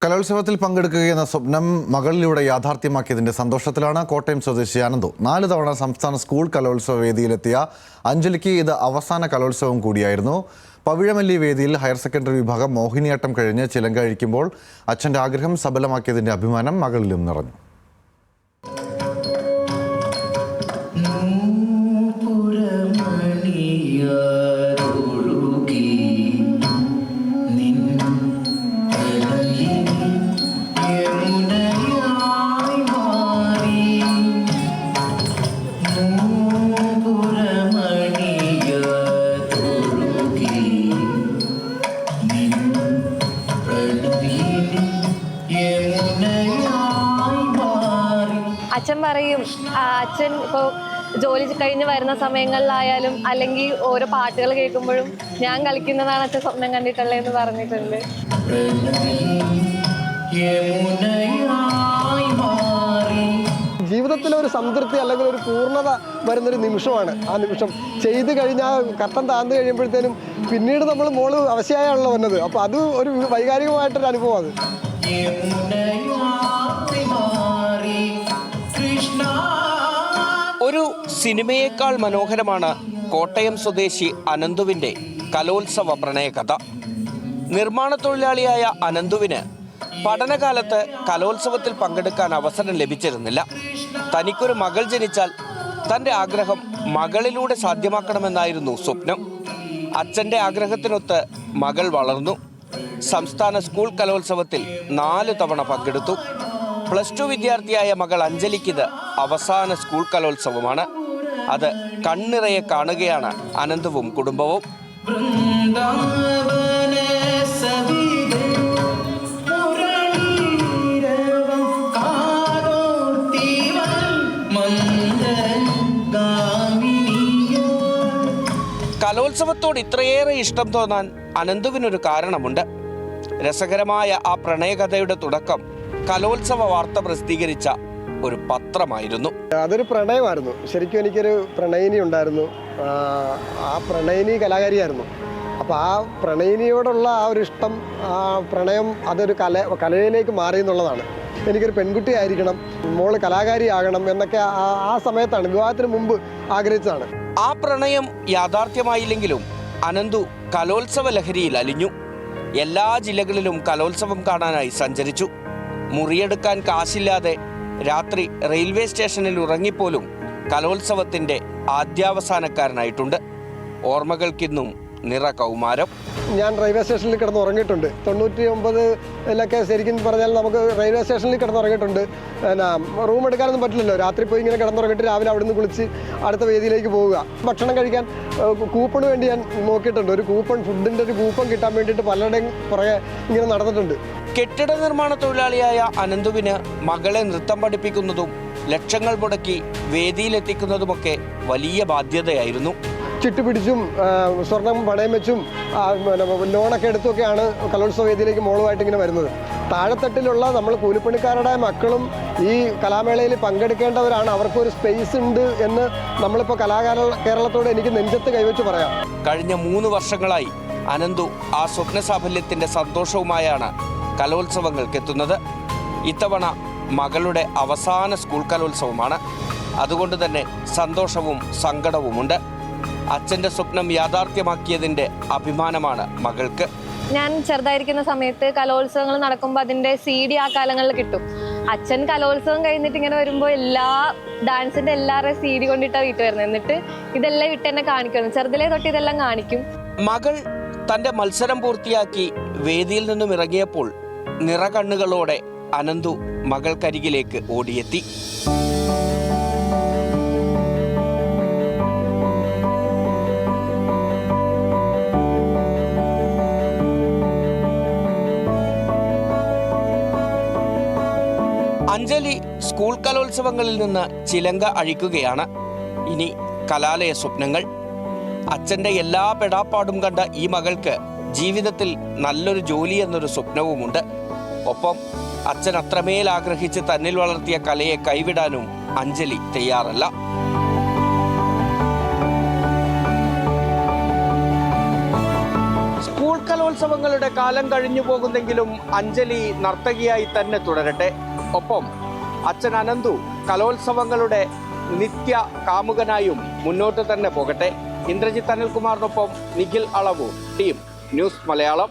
കലോത്സവത്തിൽ പങ്കെടുക്കുകയെന്ന സ്വപ്നം മകളിലൂടെ യാഥാർത്ഥ്യമാക്കിയതിന്റെ സന്തോഷത്തിലാണ് കോട്ടയം സ്വദേശി അനന്തു. 4 തവണ സംസ്ഥാന സ്കൂൾ കലോത്സവ വേദിയിലെത്തിയ അഞ്ജലിക്ക് ഇത് അവസാന കലോത്സവം കൂടിയായിരുന്നു. പവിഴമല്ലി വേദിയിൽ ഹയർ സെക്കൻഡറി വിഭാഗം മോഹിനിയാട്ടം കഴിഞ്ഞ് ചിലങ്ക അഴിക്കുമ്പോൾ അച്ഛൻ്റെ ആഗ്രഹം സഫലമാക്കിയതിന്റെ അഭിമാനം മകളിലും നിറഞ്ഞു. അച്ഛൻ പറയും, അച്ഛൻ ഇപ്പോൾ ജോലി കഴിഞ്ഞ് വരുന്ന സമയങ്ങളിലായാലും അല്ലെങ്കിൽ ഓരോ പാട്ടുകൾ കേൾക്കുമ്പോഴും ഞാൻ കളിക്കുന്നതാണ് അച്ഛൻ സ്വപ്നം കണ്ടിട്ടുള്ളതെന്ന് പറഞ്ഞിട്ടുണ്ട്. ജീവിതത്തിലെ ഒരു സംതൃപ്തി അല്ലെങ്കിൽ ഒരു പൂർണ്ണത വരുന്നൊരു നിമിഷമാണ് ആ നിമിഷം. ചെയ്ത് കഴിഞ്ഞാൽ കട്ടൻ താഴ്ന്നു കഴിയുമ്പോഴത്തേനും പിന്നീട് നമ്മൾ മോള് അവശയാണല്ലോ വന്നത്. അപ്പോൾ അത് ഒരു വൈകാരികമായിട്ടൊരു അനുഭവം. അത് ഒരു സിനിമയേക്കാൾ മനോഹരമാണ് കോട്ടയം സ്വദേശി അനന്തുവിൻ്റെ കലോത്സവ പ്രണയകഥ. നിർമ്മാണ തൊഴിലാളിയായ അനന്തുവിന് പഠനകാലത്ത് കലോത്സവത്തിൽ പങ്കെടുക്കാൻ അവസരം ലഭിച്ചിരുന്നില്ല. തനിക്കൊരു മകൾ ജനിച്ചാൽ തൻ്റെ ആഗ്രഹം മകളിലൂടെ സാധ്യമാക്കണമെന്നായിരുന്നു സ്വപ്നം. അച്ഛൻ്റെ ആഗ്രഹത്തിനൊത്ത് മകൾ വളർന്നു. സംസ്ഥാന സ്കൂൾ കലോത്സവത്തിൽ 4 തവണ പങ്കെടുത്തു. +2 വിദ്യാർത്ഥിയായ മകൾ അഞ്ജലിക്കിത് അവസാന സ്കൂൾ കലോത്സവമാണ്. അത് കണ്ണിറയെ കാണുകയാണ് അനന്തുവും കുടുംബവും. കലോത്സവത്തോട് ഇത്രയേറെ ഇഷ്ടം തോന്നാൻ അനന്തുവിനൊരു കാരണമുണ്ട്. രസകരമായ ആ പ്രണയകഥയുടെ തുടക്കം കലോത്സവ വാർത്ത പ്രസിദ്ധീകരിച്ച ഒരു പത്രമായിരുന്നു. അതൊരു പ്രണയമായിരുന്നു. ശരിക്കും എനിക്കൊരു പ്രണയിനി ഉണ്ടായിരുന്നു. ആ പ്രണയിനി കലാകാരിയായിരുന്നു. അപ്പോൾ ആ പ്രണയിനിയോടുള്ള ആ ഒരു ഇഷ്ടം, ആ പ്രണയം അതൊരു കലയിലേക്ക് മാറി എന്നുള്ളതാണ്. എനിക്കൊരു പെൺകുട്ടി ആയിരിക്കണം, മോള് കലാകാരിയാകണം എന്നൊക്കെ ആ സമയത്താണ്, വിവാഹത്തിന് മുമ്പ് ആഗ്രഹിച്ചതാണ്. ആ പ്രണയം യാഥാർത്ഥ്യമായില്ലെങ്കിലും അനന്തു കലോത്സവ ലഹരിയിൽ അലിഞ്ഞു. എല്ലാ ജില്ലകളിലും കലോത്സവം കാണാനായി സഞ്ചരിച്ചു. മുറിയെടുക്കാൻ കാശില്ലാതെ രാത്രി റെയിൽവേ സ്റ്റേഷനിൽ ഉറങ്ങിപ്പോലും കലോത്സവത്തിൻ്റെ ആദ്യാവസാനക്കാരനായിട്ടുണ്ട്. ഓർമ്മകൾക്കിന്നും നിറ കൗമാരം. ഞാൻ റെയിൽവേ സ്റ്റേഷനിൽ കിടന്ന് ഉറങ്ങിയിട്ടുണ്ട്. 99-ലൊക്കെ ശരിക്കും പറഞ്ഞാൽ നമുക്ക് റെയിൽവേ സ്റ്റേഷനിൽ കിടന്നുറങ്ങിയിട്ടുണ്ട്. റൂം എടുക്കാനൊന്നും പറ്റില്ലല്ലോ. രാത്രി പോയി ഇങ്ങനെ കിടന്നുറങ്ങിയിട്ട് രാവിലെ അവിടെ നിന്ന് കുളിച്ച് അടുത്ത വേദിയിലേക്ക് പോവുക. ഭക്ഷണം കഴിക്കാൻ കൂപ്പണ് വേണ്ടി ഞാൻ നോക്കിയിട്ടുണ്ട്. ഒരു കൂപ്പൺ, ഫുഡിൻ്റെ ഒരു കൂപ്പൺ കിട്ടാൻ വേണ്ടിയിട്ട് പലരുടെയും പുറകെ ഇങ്ങനെ നടന്നിട്ടുണ്ട്. കെട്ടിട നിർമ്മാണ തൊഴിലാളിയായ അനന്തുവിന് മകളെ നൃത്തം പഠിപ്പിക്കുന്നതും ലക്ഷങ്ങൾ മുടക്കി വേദിയിലെത്തിക്കുന്നതുമൊക്കെ വലിയ ബാധ്യതയായിരുന്നു. ചുട്ടുപിടിച്ചും സ്വർണം പണയം വെച്ചും ലോണൊക്കെ എടുത്തൊക്കെയാണ് കലോത്സവ വേദിയിലേക്ക് മോളുമായിട്ട് ഇങ്ങനെ വരുന്നത്. താഴെത്തട്ടിലുള്ള നമ്മൾ കൂലിപ്പണിക്കാരുടെ മക്കളും ഈ കലാമേളയിൽ പങ്കെടുക്കേണ്ടവരാണ്. അവർക്കൊരു സ്പേസ് ഉണ്ട് എന്ന് നമ്മളിപ്പോൾ കേരളത്തോട് എനിക്ക് നെഞ്ചത്ത് കൈവച്ച് പറയാം. കഴിഞ്ഞ 3 വർഷങ്ങളായി അനന്തു ആ സ്വപ്ന സാഫല്യത്തിൻ്റെ സന്തോഷവുമായാണ് കലോത്സവങ്ങൾക്കെത്തുന്നത്. ഇത്തവണ മകളുടെ അവസാന സ്കൂൾ കലോത്സവമാണ്. അതുകൊണ്ട് തന്നെ സന്തോഷവും സങ്കടവുമുണ്ട്. അച്ഛൻ്റെ സ്വപ്നം യാഥാർത്ഥ്യമാക്കിയതിൻ്റെ അഭിമാനമാണ് മകൾക്ക്. ഞാൻ ചെറുതായിരിക്കുന്ന സമയത്ത് കലോത്സവങ്ങൾ നടക്കുമ്പോൾ അതിൻ്റെ CD ആ കാലങ്ങളിൽ കിട്ടും. അച്ഛൻ കലോത്സവം കഴിഞ്ഞിട്ട് ഇങ്ങനെ വരുമ്പോൾ എല്ലാ ഡാൻസിൻ്റെ എല്ലാവരുടെയും CD കൊണ്ടിട്ടാണ് വീട്ടിൽ വരുന്നത്. എന്നിട്ട് ഇതെല്ലാം ഇട്ട് എന്നെ കാണിക്കണം. ചെറുതിലേ തൊട്ട് ഇതെല്ലാം കാണിക്കും. മകൾ തൻ്റെ മത്സരം പൂർത്തിയാക്കി വേദിയിൽ നിന്നും ഇറങ്ങിയപ്പോൾ നിറകണ്ണുകളോടെ അനന്തു മകൾക്കരികിലേക്ക് ഓടിയെത്തി. അഞ്ജലി സ്കൂൾ കലോത്സവങ്ങളിൽ നിന്ന് ചിലങ്ക അഴിക്കുകയാണ്. ഇനി കലാലയ സ്വപ്നങ്ങൾ. അച്ഛൻ്റെ എല്ലാ പെടാപ്പാടും കണ്ട ഈ മകൾക്ക് ജീവിതത്തിൽ നല്ലൊരു ജോലി എന്നൊരു സ്വപ്നവുമുണ്ട്. ഒപ്പം അച്ഛൻ അത്രമേൽ ആഗ്രഹിച്ച് തന്നിൽ വളർത്തിയ കലയെ കൈവിടാനും അഞ്ജലി തയ്യാറല്ല. സ്കൂൾ കലോത്സവം കലോത്സവങ്ങളുടെ കാലം കഴിഞ്ഞു പോകുന്നെങ്കിലും അഞ്ജലി നർത്തകിയായി തന്നെ തുടരട്ടെ. ഒപ്പം അച്ഛൻ അനന്തു കലോത്സവങ്ങളുടെ നിത്യ കാമുകനായും മുന്നോട്ട് തന്നെ പോകട്ടെ. ഇന്ദ്രജിത്ത് അനിൽകുമാറിനൊപ്പം നിഖിൽ അളവു, ടീം ന്യൂസ് മലയാളം.